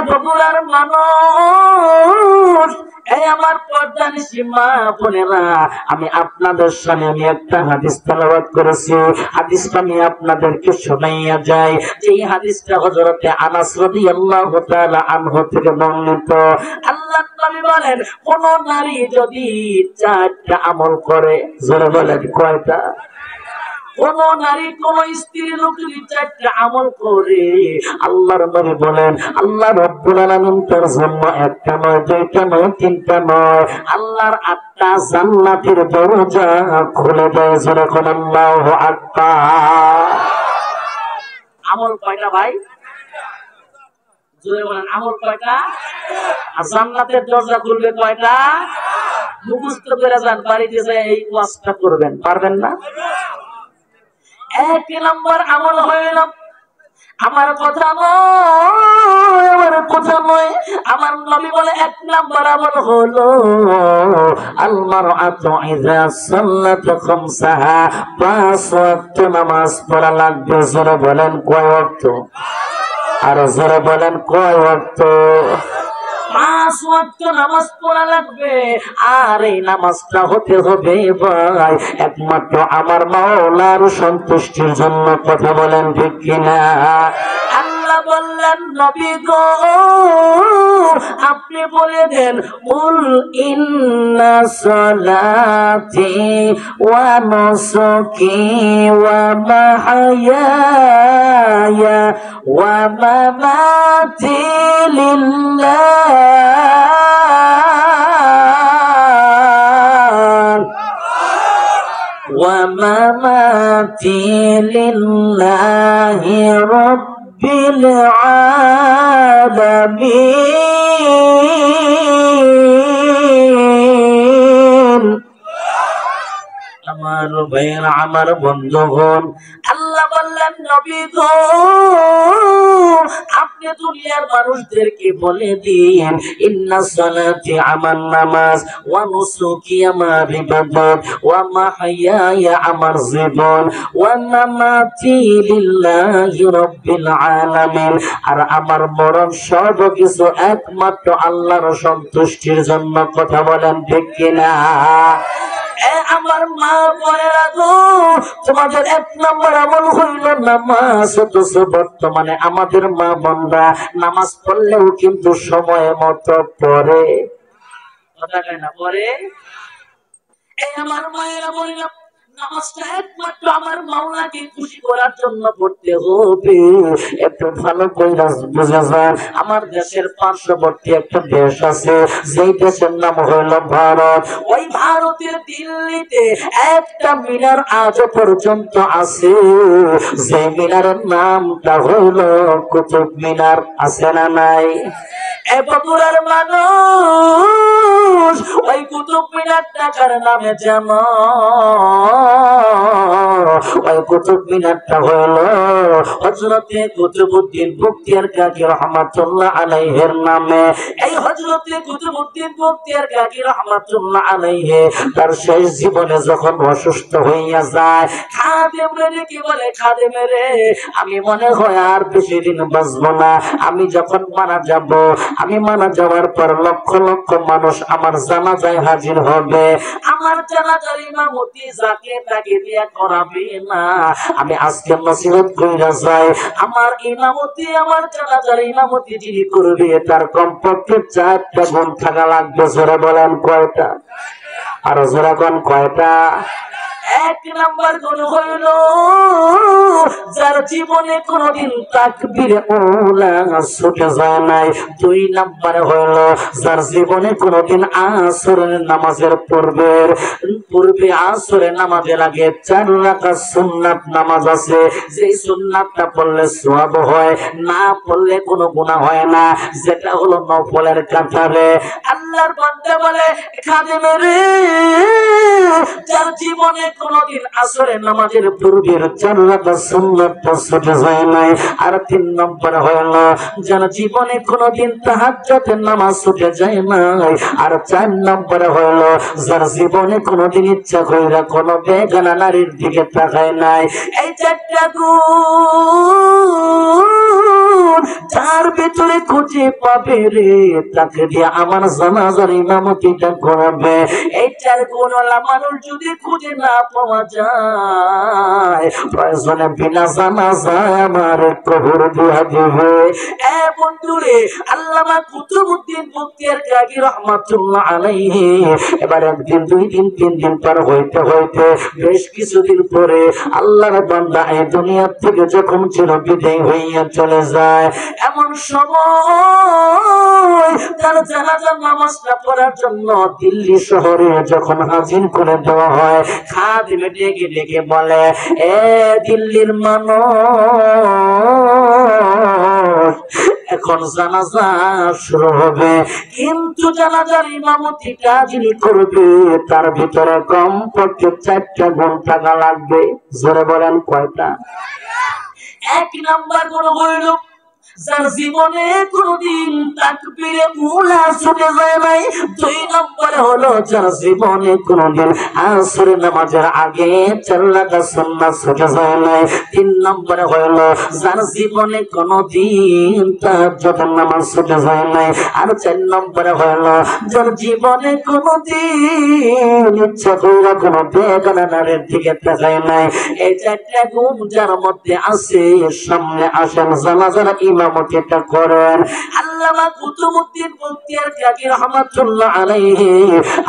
বগুড়ার মানুষ, আমার পর্দানিশী মা বোনেরা, আমি আপনাদের সামনে আমি একটা হাদিস তেলাওয়াত করেছি। হাদিসটা আমি আপনাদেরকে শোনাইয়া যাই। এই হাদিসটা হযরতে আনাস রাদিয়াল্লাহু তাআলা আনহু থেকে বর্ণিত। আল্লাহর নবী বলেন, কোন নারী যদি 4টা আমল করে, জোরে বলেন কয়টা? কোন নারী কোন স্ত্রী লোক যদি 4টা আমল করে, আল্লাহর নবী বলেন আল্লাহ রাব্বুল আলামিন তার জন্য 1টা নয়, 2টা নয়, 3টা নয়, আল্লাহর 8টা জান্নাতের দরজা খুলে দেয়। যখন আল্লাহু আকবার। আমল কয়টা ভাই? জোরে বলেন, আমল কয়টা? আর জান্নাতের দরজা খুলবে কয়টা? মুখস্থ করে যান, বাড়িতে যায় এই ওয়াজটা করবেন, পারবেন না? 1 নম্বর আমল হইল, আমার কথা নয়, আমার নবী বলে 1 নম্বর আমল হলো আল মারআতু ইযা সাল্লাত খামসাহা, 5 ওয়াক্ত নামাজ পড়া লাগবে। জোরে বলেন কয় ওয়াক্ত? আর জোরে বলেন কয় ওয়াক্ত? 5 ওয়াক্ত নামাজ পড়া লাগবে। আর এই নামাজটা হতে হবে ভাই একমাত্র আমার মাওলার সন্তুষ্টির জন্য। কথা বলেন ঠিক কিনা? আল্লাহ বললেন, নবী গো আপনি বলে দেন, কুল ইন্না সালাতি ওয়া নুসুকি ওয়া মাহইয়ায়া ওয়া মামাতি লিল্লাহ ওয়া মামাতি লিল্লাহি রাব্বিল আলামিন। আমার ভাইয়ের, আমার বন্ধুগণ, আল্লাহ বললেন, নবী গো আপনি দুনিয়ার মানুষদেরকে বলে দিন, ইন্না সালাতি আমার নামাজ, ওয়া নুসুকি আমার ইবাদত, ওয়া মাহইয়ায়া আমার জীবন, ওয়া মামাতি লিল্লাহি রাব্বিল আলামিন, আর আমার মরণ সব কিছু একমাত্র আল্লাহর সন্তুষ্টির জন্য। কথা বলেন ঠিক কিনা? আমার মা বোনেরা গো, তোমাদের 1 নম্বর আমল হইল নামাজ। অথচ বর্তমানে আমাদের মা বোনরা নামাজ পড়লেও কিন্তু সময় মতো পড়ে। কথা কয় না পড়ে? আমার মায়েরা বলিল, নামাজটা একমাত্র আমার মাওলাকে খুশি করার জন্য পড়তে হবে। একটু ভালো করে বুঝে যান, আমার দেশের পার্শ্ববর্তী একটা দেশ আছে, যেই দেশের নাম হইল ভারত। ওই ভারতের দিল্লিতে একটা মিনার আজও পর্যন্ত আছে, যে মিনারের নামটা হইল কুতুব মিনার। আছে না নাই? বগুড়ার মানুষ ওই কুতুব মিনার টাকার নামে জানো, ওই কুতুব মিনারটা হলো হযরতে কুতুবউদ্দিন বখতিয়ার কাকি রহমাতুল্লাহ আলাইহির নামে। এই হযরতে কুতুবউদ্দিন বখতিয়ার কাকি রহমাতুল্লাহ আলাইহি তার শেষ জীবনে যখন অসুস্থ হইয়া যায়, খাদেম রে কি বলে, খাদেম রে আমি মনে হয় আর বেশি দিন বাঁচব না, আমি যখন মারা যাব, আমি মারা যাওয়ার পর লক্ষ লক্ষ মানুষ আমার জানাজায় হাজির হবে, আমার জানাজার ইমামতি যাকে তাকে দিয়া করাবে না। আমি আজকে নসিহত কইরা যাই, আমার ইমামতি, আমার জানাজার ইমামতি যিনি করবে তার কমপক্ষে 4টা গুণ থাকা লাগবে। জোরে বলেন কয়টা? আর জোরে কোন কয়টা? 1 নম্বর গুণ হইল যার জীবনে কোনদিন তাকবীরে উলা ছুটে যায় নাই। 2 নম্বর হইল যার জীবনে কোনদিন আসরের নামাজের পূর্বে আসরের নামাজের আগে 4 রাকাত সুন্নাত নামাজ আছে, যেই সুন্নাতটা পড়লে সওয়াব হয়, না পড়লে কোনো গুনাহ হয় না, যেটা হলো নফলের কাতারে। আল্লাহর বান্দা বলে, খাদেম রে যার জীবনে কোনদিন আসরের নামাজের পূর্বের 4 রাকাত সুন্নাতটা ছুটে যায় নাই। আর 3 নম্বর হলো যার জীবনে কোনদিন তাহাজ্জুদের নামাজ ছুটে যায় নাই। আর 4 নম্বর হলো যার জীবনে কোনদিন ইচ্ছা কইরা কোনো বেগানা নারীর দিকে তাকায় নাই। এই 4টা গুণ যার ভিতরে খুঁজে পাবে রে তাকে দিয়ে আমার জানাজার ইমামতিটা করাবে। এই 4 গুণওয়ালা মানুষ যদি খুঁজে না পাওয়া যায় প্রয়োজনে বিনা জানাজায় আমার কবর দিয়া দিবে। বন্ধুরে আল্লামা কুতুবউদ্দিন বখতিয়ার কাকি রহমাতুল্লাহ আলাইহি এবার 1 দিন 2 দিন 3 দিন পার হইতে হইতে বেশ কিছুদিন পরে আল্লাহর বান্দা এই দুনিয়া থেকে যখন চিরবিদায় হইয়া চলে যায় এমন সময় তার জানাজার নামাজটা পড়ার জন্য দিল্লি শহরে যখন হাজির করে দেওয়া হয় খাদিমে ডেকে ডেকে বলে, এ দিল্লির মানুষ এখন জানাজা শুরু হবে, কিন্তু জানাজার ইমামতিটা যিনি করবে তার ভিতরে কমপক্ষে 4টা গুণ থাকা লাগবে। জোরে বলেন কয়টা? 1 নাম্বার গুণ হইল যার জীবনে কোনদিন তাকবীরে উলা ছুটে যায় নাই। 2 নম্বরে হলো যার জীবনে কোনদিন আসরের নামাজের আগে 4 রাকাত সুন্নাত ছুটে যায় নাই। 3 নম্বরে হলো যার জীবনে কোনদিন তাহাজ্জুদের নামাজ ছুটে যায় নাই। আর 4 নম্বরে হলো যার জীবনে কোনদিন ইচ্ছা করে কোনো বেগানা নারীর দিকে তাকায় নাই। এই 4টা গুণ যার মধ্যে আছে সামনে আসেন জানাজার ইমামতিটা করেন। আল্লামা কুতুবউদ্দিন বখতিয়ার কাকি রহমাতুল্লাহ আলাইহি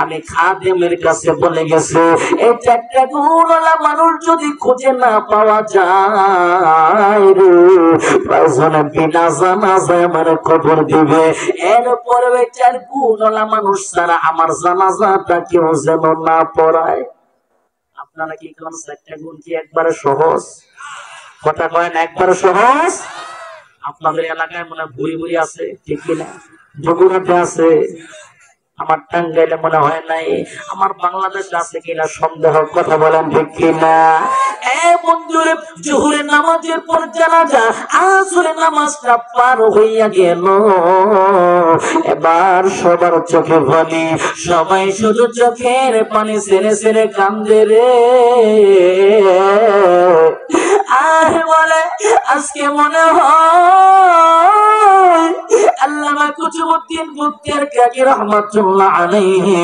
আমি খাদেমের কাছে বলে গেছে এই 4টা গুণওয়ালা মানুষ যদি খুঁজে না পাওয়া যায় রে প্রয়োজনে বিনা জানাজায় আমার কবর দিবে। এরপরে ওই 4 গুণওয়ালা মানুষ ছাড়া আমার জানাজাটা কেউ যেন না পড়ায়। আপনারা কি কোন 4টা গুণ কি একবারে সহজ? কথা কয়েন একবারে সহজ? আপনাদের এলাকায় মনে বুড়ি বুড়ি আছে, ঠিক কিনা? বগুড়াতে আছে, আমার টাঙ্গাইলে মনে হয় নাই, আমার বাংলাদেশে আছে কিনা সন্দেহ। কথা বলেন ঠিক কিনা? বন্ধুরে জোহরের নামাজের পর জানাজা আসরের নামাজটা পার হইয়া গেল। এবার সবার চোখে পানি, সবাই শুধু চোখের পানি ছেড়ে ছেড়ে কান্দে রে। আর বলে আজকে মনে হয় আল্লামা কুতুবউদ্দিন বখতিয়ার কাকি রহমাতুল্লাহ আলাইহি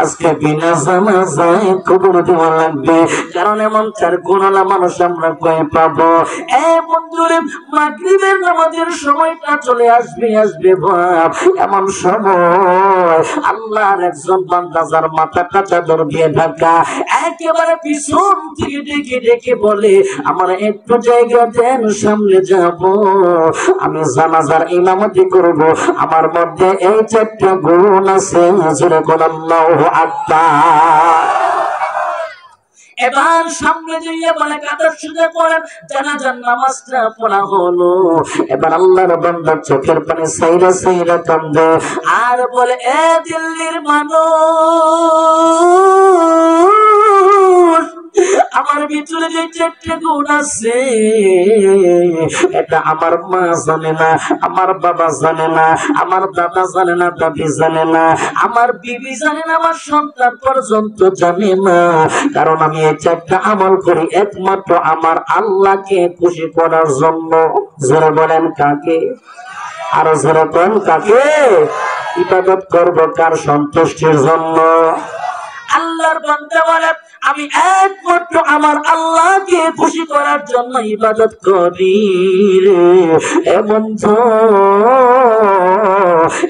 আজকে বিনা জানাজায় কবর দেওয়া লাগবে। কারণ এমন 4 গুণওয়ালা মানুষ আমরা কই পাবো? বন্ধুরে মাগরিবের নামাজের সময়টা চলে আসবে ভাব। এমন সময় আল্লাহর একজন বান্দা যার মাথাটা চাদর দিয়ে ঢাকা একেবারে পিছন থেকে ডেকে ডেকে বলে, আমার একটু জায়গা দেন, সামনে যাব, আমি জানাজার ইমামতি করব। আমার মধ্যে এই 4টা গুণ আছে। জোরে বলেন আল্লাহু আকবার। এবার সামনে যাইয়া বলে কাতার সোজা করেন, জানাজার নামাজটা পড়া হলো। এবার আল্লাহর বান্দা চোখের পানি সাইরা সাইরা কান্দে আর বলে, এ দিল্লির মানুষ আমার ভিতরে যে 4টা গুণ আছে এটা আমার মা জানে না, আমার বাবা জানে না, আমার দাদা জানে না, দাদি জানে না, আমার বিবি জানে না, আমার সন্তান পর্যন্ত জানে না। কারণ আমি এই 4টা আমল করি একমাত্র আমার আল্লাহকে খুশি করার জন্য। জোরে বলেন কাকে? আরো জোরে বলেন কাকে? ইবাদত করব কার সন্তুষ্টির জন্য? আল্লাহর বান্দা বলে আমি একমাত্র আমার আল্লাহকে খুশি করার জন্য ইবাদত করি রে। এমন তো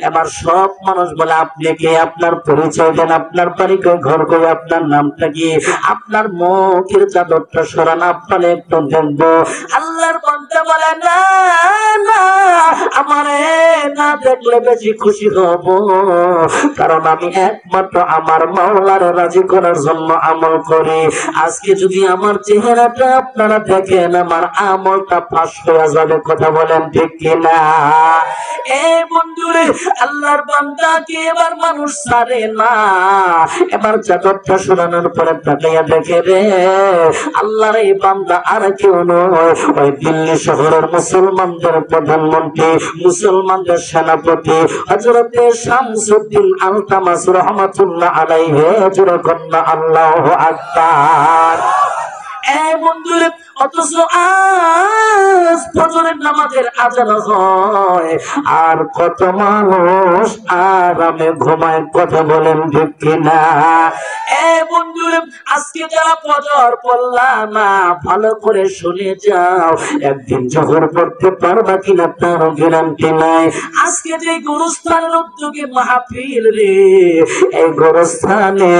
এবার সব মানুষ বলে আপনি কে, আপনার পরিচয় দেন, আপনার বাড়ি কই, ঘর কই, আপনার নামটা কি, আপনার মুখের চাদরটা সরান, আপনার একটু দেখবো। আল্লাহর বান্দা বলে না না, আমারে না দেখলে বেশি খুশি হব, কারণ আমি একমাত্র আমার মাওলার রাজি করার জন্য আমল করি। আজকে যদি আমার চেহারাটা আপনারা দেখেন আমার আমলটা ফাঁস হয়ে যাবে। কথা বলেন ঠিক কিনা? বন্ধুরে আল্লাহর বান্দাকে এবার মানুষ ছাড়ে না। এবার চাদরটা সরানোর পরে তাকাইয়া দেখে রে আল্লাহর এই বান্দা আর কেউ নয়, ওই দিল্লি শহরের মুসলমানদের প্রধানমন্ত্রী, মুসলমানদের সেনাপতি হযরতে শামসুদ্দিন আলতামাস রহমাতুল্লাহ আলাইহি। জোরে কন্যা আল্লাহু আকবার। বন্ধুরে অথচ আজ ফজরের নামাজের আজান হয় আর কত মানুষ আরামে ঘুমায়, কথা বলেন ঠিক কিনা? এ বন্ধুরা, আজকে যারা ফজর পড়লা না, ভালো করে শুনে যাও, একদিন জোহর পড়তে পারবা কিনা তারও গ্যারান্টি নাই। আজকে যে গুরুস্থানের উদ্যোগে মাহফিল রে, এই গুরুস্থানে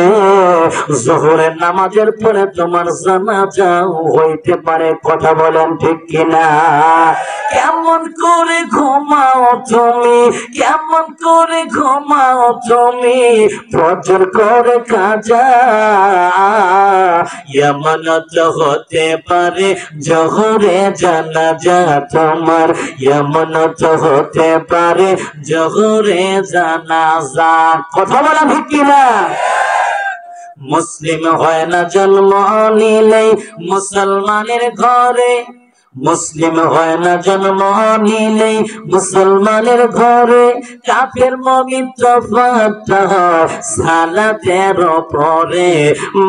জোহরের নামাজের পরে তোমার জানাজাও হইতে পারে, কথা বলেন ঠিক কিনা? কেমন করে ঘুমাও তুমি, কেমন করে ঘুমাও তুমি, ফজর করে কাজা ইয়ামানত হতে পারে জোহরে জানাজা তোমার, ইয়ামানত হতে পারে জোহরে জানাজা, কথা বলা ঠিক কিনা? মুসলিম হয় না জন্ম নিলেই মুসলমানের ঘরে, মুসলিম হয় না জন্ম নিলেই মুসলমানের ঘরে, কাফের মুমিন তফাৎ হয় সালাতের পরে,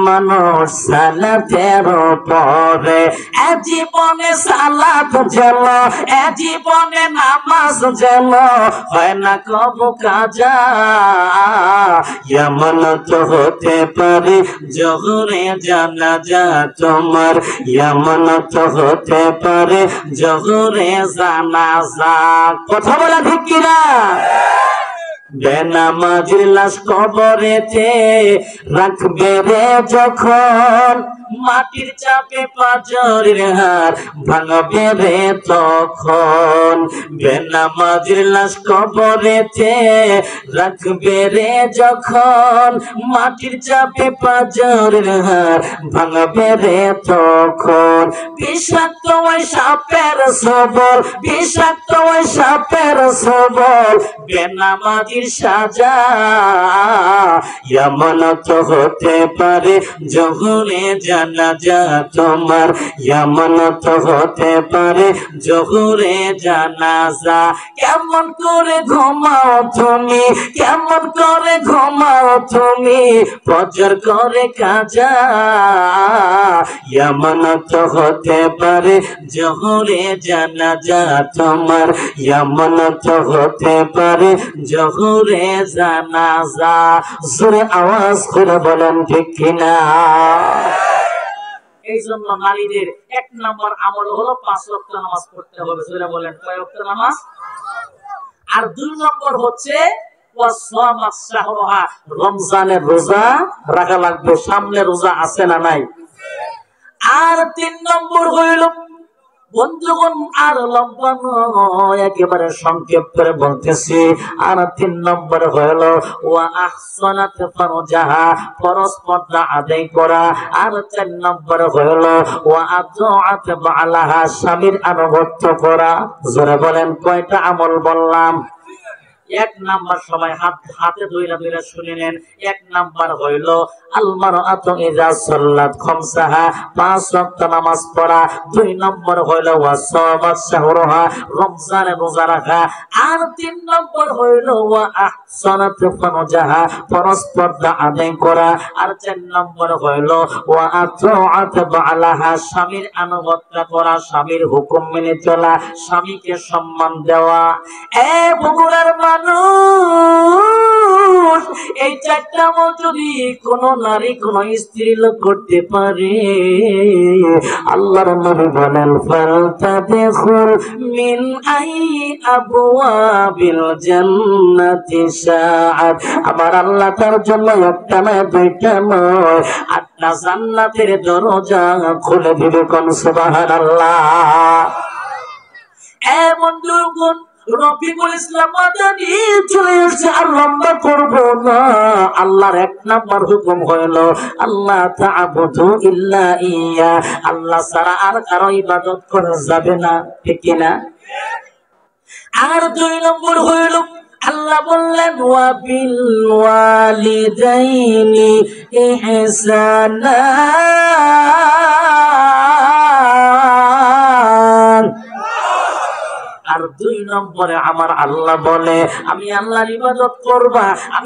মানুষ সালাতের পরে। এ জীবনে সালাত যেন, এ জীবনে নামাজ যেন হয় না কবু কাজা, ইয়ামানত হতে পারে জোহরে জানাজা তোমার, ইয়ামানত হতে পারে জোহরে জানাজা, কথা বলা ঠিক কিনা? বেনামাজির লাশ কবরেতে রাখবে রে যখন, মাটির চাপে পাঁজরের হাড় ভাঙবে রে তখন, বেনামাজির লাশ কবরেতে রাখবে রে যখন, মাটির চাপে পাঁজরের হাড় ভাঙবে রে তখন, বিষাক্ত ওই সাপের সবল, বিষাক্ত ওই সাপের সবল বেনামাজির সাজা, ইয়ামানত হতে পারে জোহরে জানাজা তোমার, ইয়ামানত হতে পারে জোহরে জানাজা। কেমন করে ঘুমাও তুমি, কেমন করে ঘুমাও তুমি, ফজর করে কাজা ইয়ামানত হতে পারে জোহরে জানাজা তোমার, ইয়ামানত হতে পারে জোহরে জানাজা। জোরে আওয়াজ করে বলেন ঠিক কিনা? এই জন্য নারীদের 1 নম্বর আমল হলো 5 ওয়াক্ত নামাজ পড়তে হবে। জোরে বলেন, কয় ওয়াক্ত নামাজ? আর 2 নম্বর হচ্ছে রমজানের রোজা রাখা লাগবে, সামনে রোজা আছে না নাই? আর 3 নম্বর হইল বন্ধুগণ, আর লম্বা নয়, একেবারে সংক্ষেপ করে বলতেছি। আর 3 নম্বর হইল ওয়া আহসানাত ফারজাহা, পরস্পর্দা আদায় করা। আর 4 নম্বর হইল ওয়া আতাআত বালাহা, স্বামীর আনুগত্য করা। জোরে বলেন, কয়টা আমল বললাম? 1 নাম্বার সবাই হাতে ধইরা ধইরা শুনে নেন। 1 নাম্বার হইল আল মারআতু ইযা সাল্লাত খামসাহা, 5 ওয়াক্ত নামাজ পড়া। 2 নম্বর হইল ওয়া সামাত শাহরুহা, রমজানে রোজা রাখা। আর 3 নম্বর হইল ওয়া আহসানাত ফারজাহা, পরস্পর্দা আদায় করা। আর 4 নম্বর হইল ওয়া আতাআত বালাহা, স্বামীর আনুগত্য করা, স্বামীর হুকুম মেনে চলা, স্বামীকে সম্মান দেওয়া। এ বগুড়ার মানুষ, এই 4টা আমল যদি কোন নারী কোন স্ত্রী লোক করতে পারে, আল্লাহর নবী বলেন ফালতাদখুল মিন আই আবওয়াবিল জান্নাতি শাআত, আমার আল্লাহ তার জন্য 1টা না 2টা নয় 8টা জান্নাতের দরজা খুলে দিবে। কোন সুবহানাল্লাহ। এ বন্ধুগণ, রফিকুল ইসলাম মাদানী চলে আসছে, আর লম্বা করবো না। আল্লাহর 1 নাম্বার হুকুম হইল আল্লাহ তা'বুদু ইল্লা ইয়া, আল্লাহ ছাড়া আর কারো ইবাদত করা যাবে না, ঠিক কিনা? আর 2 নম্বর হইল আল্লাহ বললেন ওয়া বিল ওয়ালিদাইনি ইহসানা, আর 2 নম্বরে আমার আল্লাহ বলে আমি আল্লাহর ইবাদত করবা, আমি